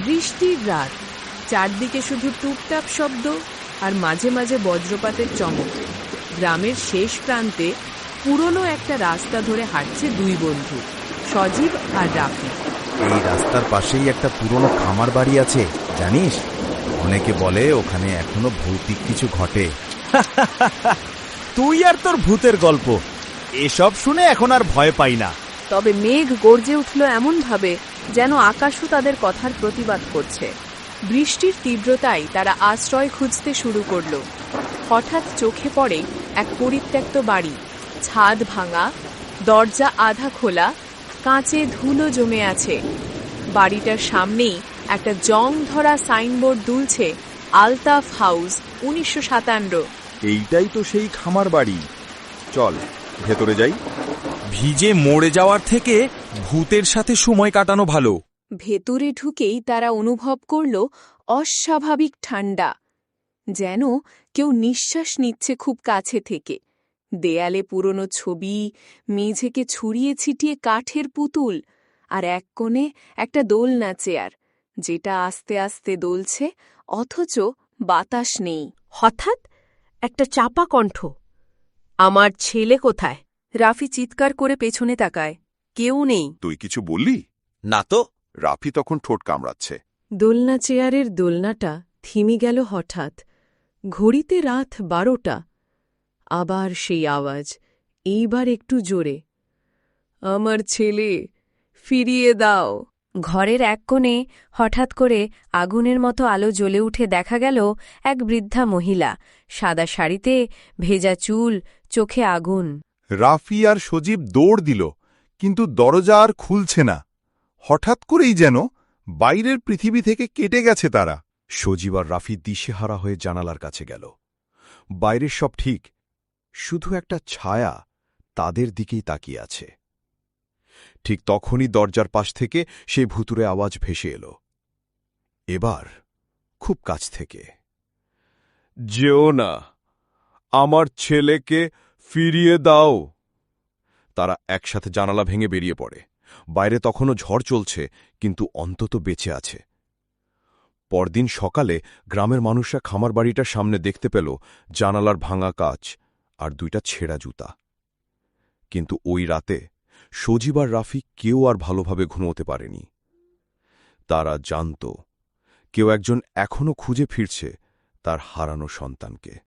বৃষ্টির রাত, চারদিকে শুধু টুপটাপ শব্দ আর মাঝে মাঝে বজ্রপাতের চমক। গ্রামের শেষ প্রান্তে পুরনো একটা রাস্তা ধরে হাঁটছে দুই বন্ধু, সজীব আর রাফি। এই রাস্তার পাশেই একটা পুরনো খামার বাড়ি আছে, জানিস? অনেকে বলে ওখানে এখনো ভৌতিক কিছু ঘটে। তুই আর তোর ভূতের গল্প, এসব শুনে এখন আর ভয় পাই না। তবে মেঘ গর্জে উঠল এমনভাবে যেন আকাশও তাদের কথার প্রতিবাদ করছে। বৃষ্টির তীব্রতায় তারা আশ্রয় খুঁজতে শুরু করল। হঠাৎ চোখে পড়ে এক পরিত্যক্ত বাড়ি, ছাদ ভাঙা, দরজা আধা খোলা, কাঁচে ধুলো জমে আছে। বাড়িটার সামনেই একটা জং ধরা সাইনবোর্ড দুলছে, আলতাফ হাউস, 1957। এইটাই তো সেই খামার বাড়ি। চল ভেতরে যাই। ভিজে মরে যাওয়ার থেকে ভূতের সাথে সময় কাটানো ভালো। ভেতরে ঢুকেই তারা অনুভব করল অস্বাভাবিক ঠান্ডা, যেন কেউ নিঃশ্বাস নিচ্ছে খুব কাছে থেকে। দেয়ালে পুরনো ছবি, মেঝেকে ছড়িয়ে ছিটিয়ে কাঠের পুতুল, আর এক কোণে একটা দোলনা চেয়ার, যেটা আস্তে আস্তে দোলছে, অথচ বাতাস নেই। হঠাৎ একটা চাপা কণ্ঠ, আমার ছেলে কোথায়? রাফি চিৎকার করে পেছনে তাকায়, কেউ নেই। তুই কিছু বললি? না তো। রাফি তখন ঠোঁট কামড়াচ্ছে। দোলনা চেয়ারের দোলনাটা থিমে গেল হঠাৎ। ঘড়িতে রাত 12টা। আবার সেই আওয়াজ, এইবার একটু জোরে, আমার ছেলে, ফিরিয়ে দাও। ঘরের এক কোণে হঠাৎ করে আগুনের মতো আলো জ্বলে উঠে দেখা গেল এক বৃদ্ধা মহিলা, সাদা শাড়িতে, ভেজা চুল, চোখে আগুন। রাফি আর সজীব দৌড় দিল, কিন্তু দরজা আর খুলছে না। হঠাৎ করেই যেন বাইরের পৃথিবী থেকে কেটে গেছে তারা। সজীব আর রাফি দিশেহারা হয়ে জানালার কাছে গেল। বাইরের সব ঠিক, শুধু একটা ছায়া তাদের দিকেই তাকিয়ে আছে। ঠিক তখনই দরজার পাশ থেকে সেই ভুতুরে আওয়াজ ভেসে এলো, এবার খুব কাছ থেকে। যেও না, আমার ছেলেকে ফিরিয়ে দাও। তারা একসাথে জানালা ভেঙে বেরিয়ে পড়ে। বাইরে তখনও ঝড় চলছে, কিন্তু অন্তত বেঁচে আছে। পরদিন সকালে গ্রামের মানুষরা খামার বাড়িটার সামনে দেখতে পেল জানালার ভাঙা কাচ আর দুইটা ছেঁড়া জুতা। কিন্তু ওই রাতে সজীব আর রাফি কেউ আর ভালোভাবে ঘুমোতে পারেনি। তারা জানত কেউ একজন এখনও খুঁজে ফিরছে তার হারানো সন্তানকে।